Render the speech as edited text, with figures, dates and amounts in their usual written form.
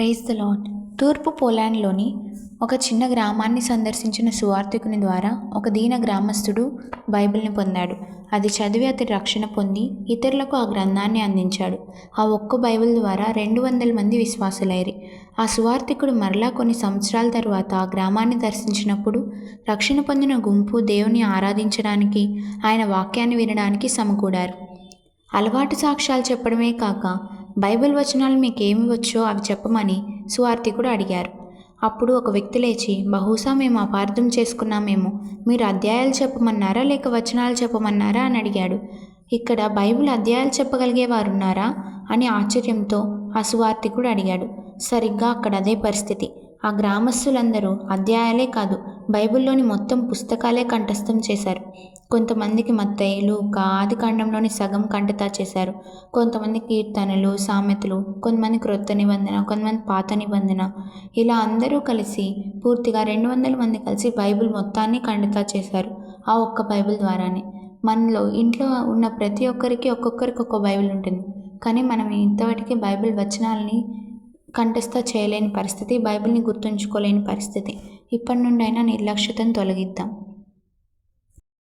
Praise the lord. తూర్పు పోలాండ్లోని ఒక చిన్న గ్రామాన్ని సందర్శించిన సువార్తికుని ద్వారా ఒక దీన గ్రామస్తుడు బైబిల్ని పొందాడు. అది చదివి అతడు రక్షణ పొంది ఇతరులకు ఆ గ్రంథాన్ని అందించాడు. ఆ ఒక్క బైబిల్ ద్వారా 200 మంది విశ్వాసులైరి. ఆ సువార్తికుడు మరలా కొన్ని సంవత్సరాల తరువాత ఆ గ్రామాన్ని దర్శించినప్పుడు రక్షణ పొందిన గుంపు దేవుని ఆరాధించడానికి, ఆయన వాక్యాన్ని వినడానికి సమకూడారు. అలవాటు సాక్ష్యాలు చెప్పడమే కాక బైబిల్ వచనాలు మీకేమి వచ్చో అవి చెప్పమని సువార్తికుడు అడిగారు. అప్పుడు ఒక వ్యక్తి లేచి, బహుశా మేము అపార్థం చేసుకున్నామేమో, మీరు అధ్యాయాలు చెప్పమన్నారా లేక వచనాలు చెప్పమన్నారా అని అడిగాడు. ఇక్కడ బైబిల్ అధ్యాయాలు చెప్పగలిగే వారున్నారా అని ఆశ్చర్యంతో ఆ సువార్తికుడు అడిగాడు. సరిగ్గా అక్కడ అదే పరిస్థితి. ఆ గ్రామస్తులందరూ అధ్యాయాలే కాదు, బైబిల్లోని మొత్తం పుస్తకాలే కంఠస్థం చేశారు. కొంతమందికి మత్తయి, లూకా, ఆదికాండంలోని సగం కంఠతా చేశారు. కొంతమంది కీర్తనలు, సామెతలు, కొంతమంది క్రొత్త నిబంధన, కొంతమంది పాత నిబంధన. ఇలా అందరూ కలిసి పూర్తిగా 200 మంది కలిసి బైబిల్ మొత్తాన్ని కంఠతా చేశారు. ఆ ఒక్క బైబిల్ ద్వారానే. మనలో ఇంట్లో ఉన్న ప్రతి ఒక్కరికి ఒక్కొక్కరికి ఒక్కో బైబిల్ ఉంటుంది. కానీ మనం ఇంతవరకు బైబిల్ వచనాలని కంఠస్థ చేయలేని పరిస్థితి, బైబిల్ని గుర్తుంచుకోలేని పరిస్థితి. ఇప్పటి నుండైనా నిర్లక్ష్యతను తొలగిద్దాం.